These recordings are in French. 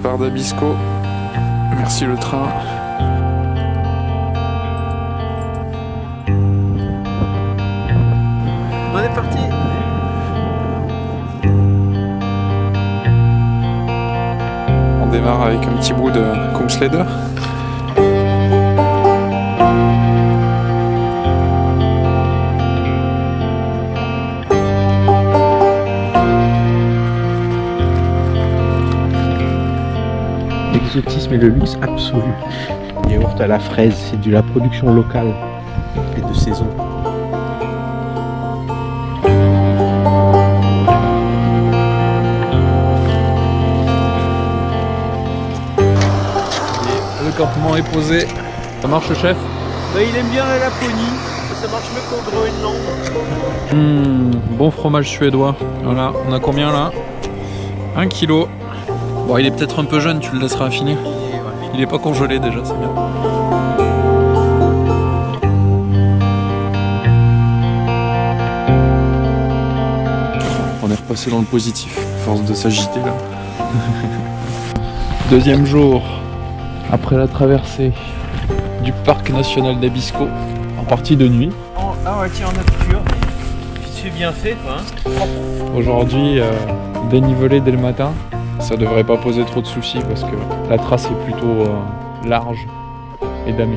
départ d'Abisko. Merci le train. On est parti. On démarre avec un petit bout de Kungsleder. L'exotisme et le luxe absolu. Yaourt à la fraise, c'est de la production locale et de saison. Le campement est posé. Ça marche, chef? Bah, il aime bien la Laponie, ça marche mieux qu'au Groenland. Bon fromage suédois. Voilà, on a combien là? 1 kilo. Bon, il est peut-être un peu jeune, tu le laisseras affiner. Il est pas congelé déjà, c'est bien. On est repassé dans le positif, à force de s'agiter là. Deuxième jour, après la traversée du parc national d'Abisko, en partie de nuit. Ah ouais, tiens, en nature. Tu bien fait, toi, hein. Aujourd'hui, dénivelé dès le matin. Ça devrait pas poser trop de soucis parce que la trace est plutôt large et damée.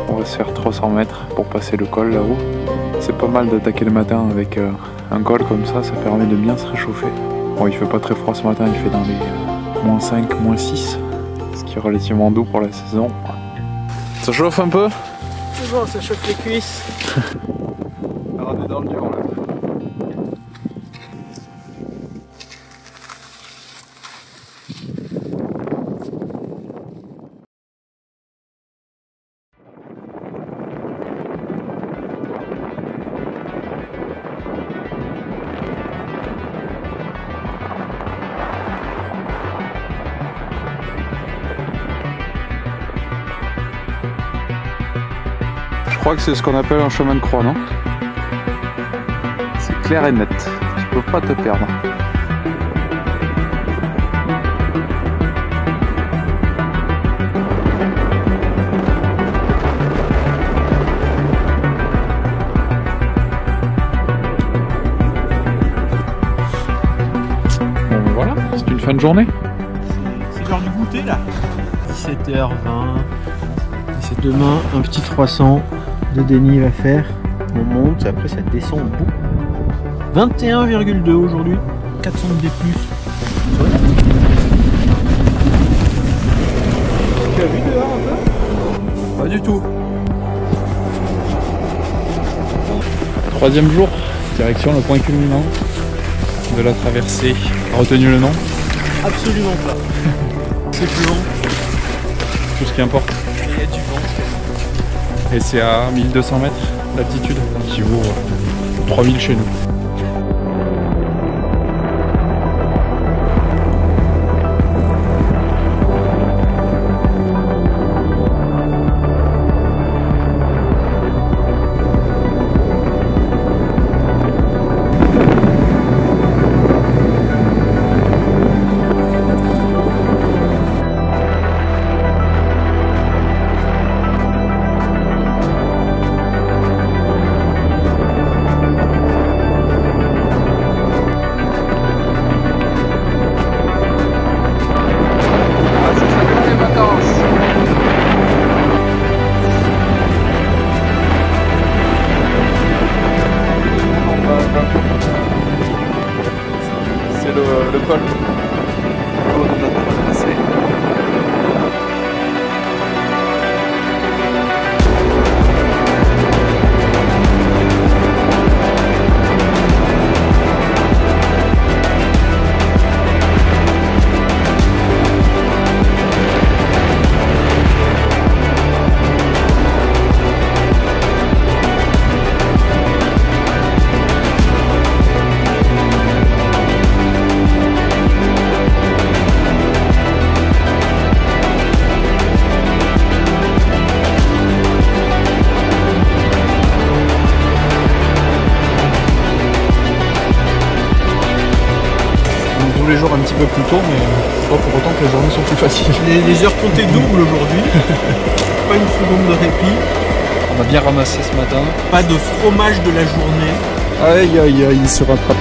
On va se faire 300 mètres pour passer le col là-haut. C'est pas mal d'attaquer le matin avec un col comme ça permet de bien se réchauffer. Bon, il fait pas très froid ce matin, il fait dans les -5, -6, ce qui est relativement doux pour la saison. Ça chauffe un peu? C'est bon, ça chauffe les cuisses. Alors on est dans le dur là. Je crois que c'est ce qu'on appelle un chemin de croix, non? C'est clair et net, tu peux pas te perdre. Bon ben voilà, c'est une fin de journée. C'est l'heure du goûter là. 17h20. C'est demain un petit 300 de dénive à faire. On monte, après ça descend au bout. 21,2 aujourd'hui. 400 de D+. Tu as vu dehors un peu? Pas du tout. Troisième jour, direction le point culminant de la traversée. T'as retenu le nom? Absolument pas. C'est plus long. Tout ce qui importe. Il y a du vent. Et c'est à 1200 mètres d'altitude, qui vaut 3000 chez nous. jours un petit peu plus tôt, mais c'est pas pour autant que les journées sont plus faciles. Les heures comptaient double aujourd'hui. Pas une seconde de répit. On a bien ramassé ce matin. Pas de fromage de la journée. Aïe aïe aïe, il se rattrape.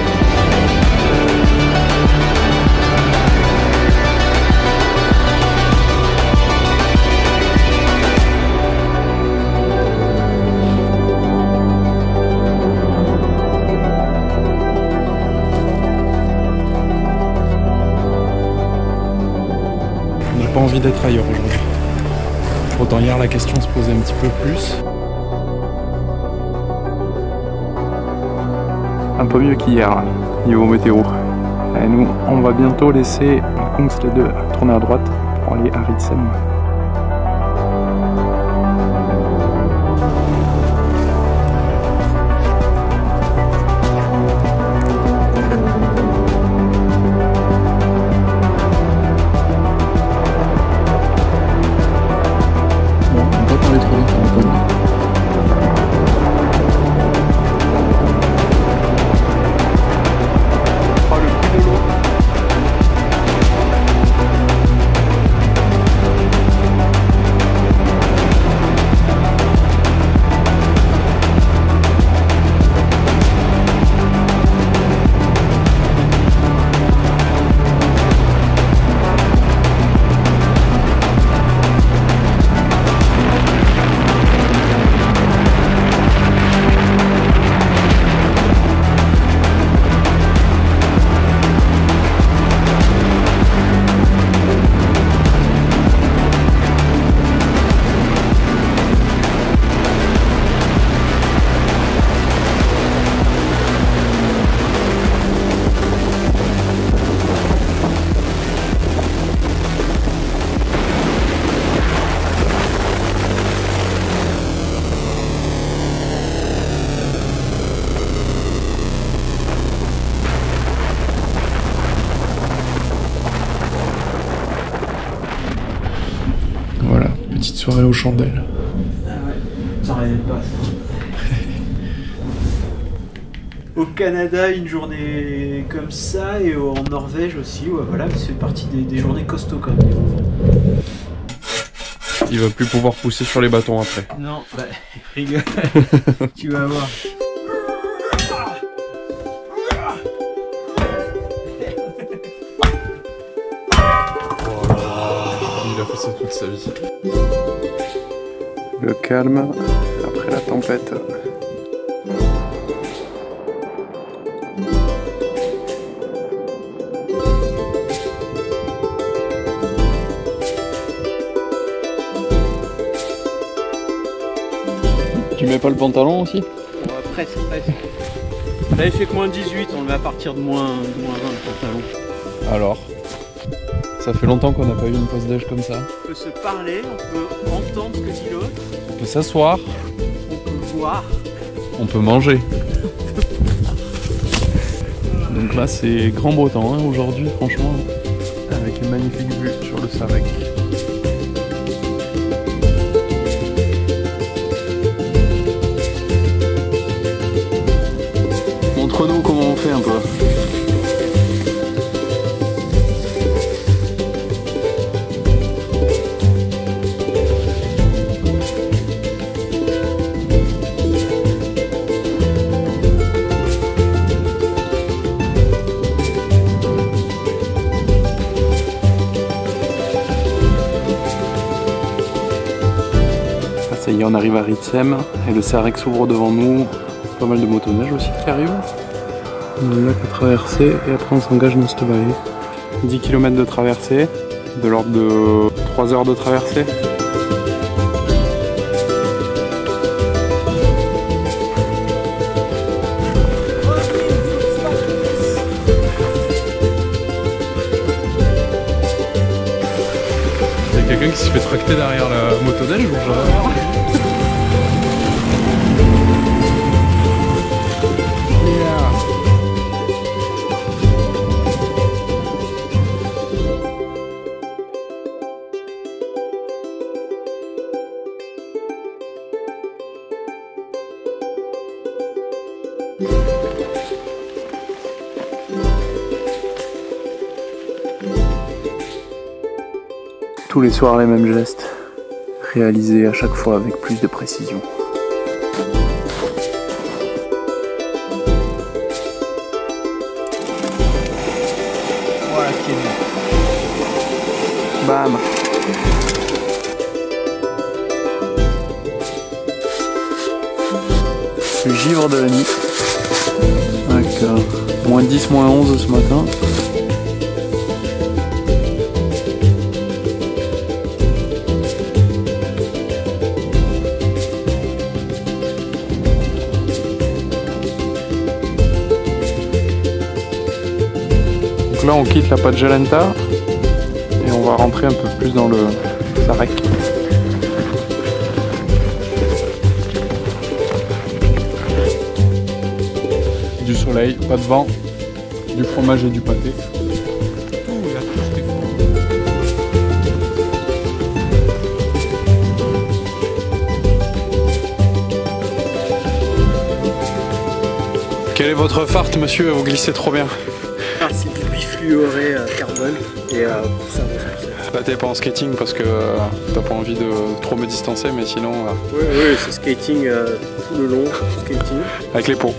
J'ai pas envie d'être ailleurs aujourd'hui. Autant hier la question se posait un petit peu plus. Un peu mieux qu'hier, niveau météo. Et nous, on va bientôt laisser Kungslede tourner à droite pour aller à Ritsem. Bon, on va pas parler trop vite, on va pas le dire. Voilà, petite soirée aux chandelles. Ah ouais, ça rêvait pas ça. Au Canada, une journée comme ça, et en Norvège aussi, ouais, voilà, ça fait partie des journées costauds quand même. Il va plus pouvoir pousser sur les bâtons après. Non, bah, rigole, tu vas voir. Il a fait ça toute sa vie. Le calme après la tempête. Tu mets pas le pantalon aussi? Presque. Là il fait que moins 18, on le met à partir de moins 20 le pantalon. Alors, ça fait longtemps qu'on n'a pas eu une pause déj comme ça. On peut se parler, on peut entendre ce que dit l'autre, On peut s'asseoir, on peut voir. on peut manger. Donc là c'est grand beau temps hein, aujourd'hui franchement, avec une magnifique vue sur le Sarek. Montre-nous comment on fait un peu. Ça y est, on arrive à Ritsem et le Sarek s'ouvre devant nous. Pas mal de motoneige aussi qui arrivent. On a le lac à traverser et après on s'engage dans cette vallée. 10 km de traversée, de l'ordre de 3 heures de traversée. Il y a quelqu'un qui se fait tracter derrière la motoneige ou genre... Tous les soirs les mêmes gestes, réalisés à chaque fois avec plus de précision. Voilà qui est bien. Bam! Le givre de la nuit. Avec moins 10, moins 11 ce matin. Donc là on quitte la Padjelenta et on va rentrer un peu plus dans le Sarek. Du soleil, pas de vent, du fromage et du pâté. Quel est votre fart, monsieur? Vous glissez trop bien. Ah, c'est du bifluoré carbone et ça va se passer. Là t'es pas en skating parce que t'as pas envie de trop me distancer, mais sinon... Oui, c'est skating tout le long, skating. Avec les pots.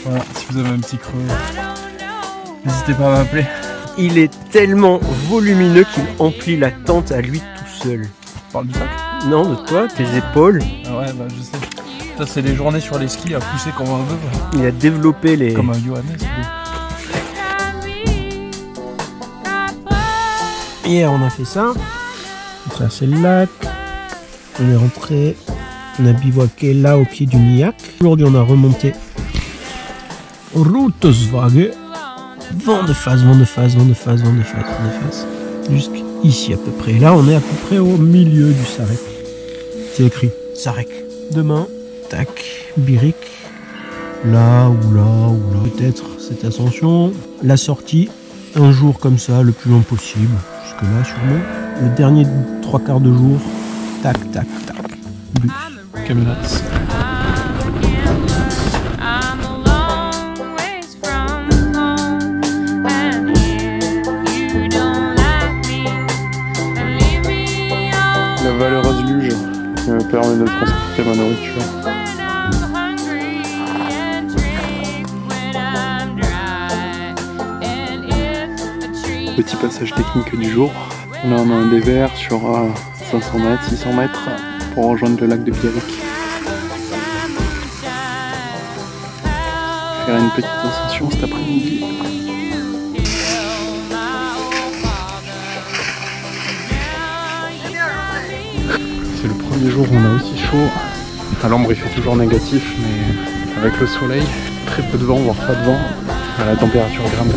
Voilà, si vous avez un petit creux, n'hésitez pas à m'appeler. Il est tellement volumineux qu'il emplit la tente à lui tout seul. Tu parles du sac? Non, de toi, tes épaules. Ah ouais, bah je sais. Ça, c'est les journées sur les skis à pousser comme un bœuf. Il a développé les... Comme un Johannes. Hier, on a fait ça. Ça, c'est le lac. On est rentré. On a bivouaqué là au pied du Niac. Aujourd'hui, on a remonté Routeswage. Vent de face, vent de face, vent de face, vent de face, vent de face. Jusqu'ici à peu près. Là, on est à peu près au milieu du Sarek. C'est écrit Sarek. Demain, tac, Birik. Là ou là ou là. Peut-être cette ascension. La sortie, un jour comme ça, le plus long possible. Jusque-là, sûrement. Le dernier 3/4 de jour, tac, tac, tac. Bus. Camionnettes. La valeureuse luge qui me permet de transporter ma nourriture. Petit passage technique du jour. Là on a un dévers sur 500 mètres, 600 mètres pour rejoindre le lac de Biarritz. Faire une petite ascension cet après-midi. C'est le premier jour où on a aussi chaud. À l'ombre il fait toujours négatif, mais avec le soleil, très peu de vent, voire pas de vent, la température grimpe.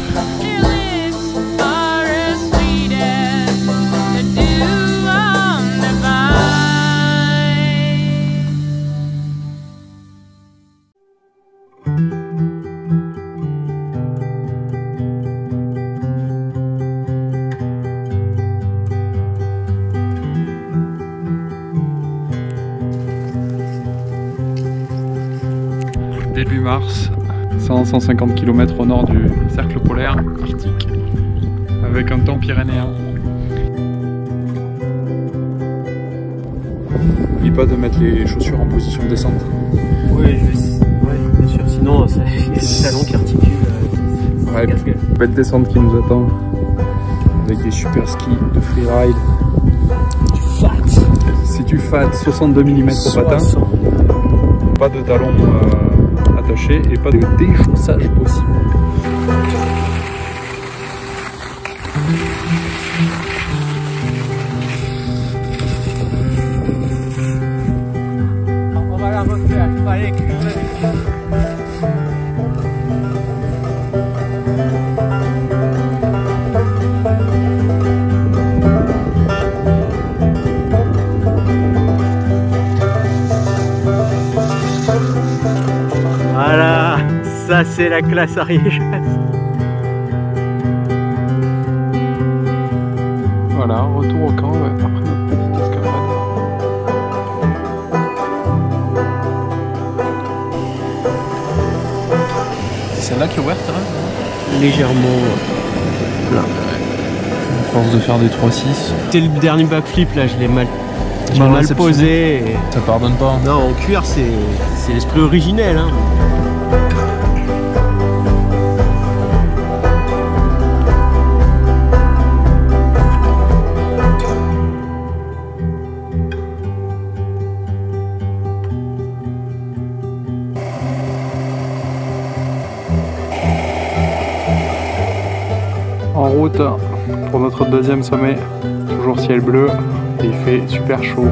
Début mars, 150 km au nord du cercle polaire arctique, avec un temps pyrénéen. N'oublie pas de mettre les chaussures en position de descente. Oui, bien sûr, sinon il y a le talon qui articule. Ouais, belle descente qui nous attend, avec des super skis de freeride. Du fat. Si tu fat 62 mm au patin, pas de talons attachés et pas de déchaussage possible. On va la refaire, il fallait que voilà, ça c'est la classe ariégeoise. Voilà, retour au camp après notre petite escapade. C'est celle-là qui est ouverte, hein? Légèrement plein. À force de faire des 3-6. C'est le dernier backflip là, je l'ai mal posé. Et... ça pardonne pas. Non, en cuir c'est l'esprit originel. Hein. En route pour notre deuxième sommet, toujours ciel bleu et il fait super chaud.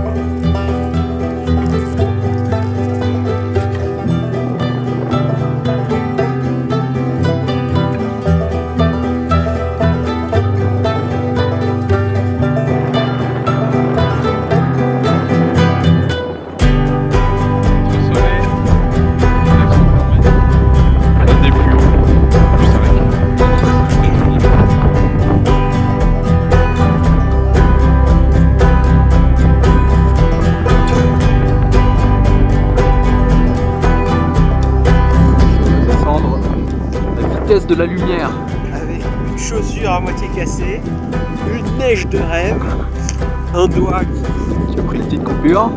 De la lumière avec une chaussure à moitié cassée, une neige de rêve, un doigt qui a pris une petite coupure.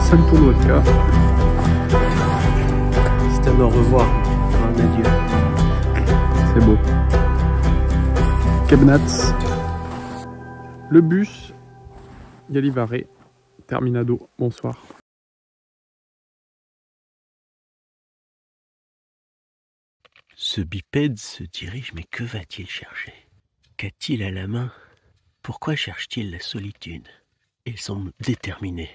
Salto-Vodka. C'est un au revoir, un adieu. C'est beau. Kebnats. Le bus. Galivaré. Terminado. Bonsoir. Ce bipède se dirige, mais que va-t-il chercher? Qu'a-t-il à la main? Pourquoi cherche-t-il la solitude? Il semble déterminé.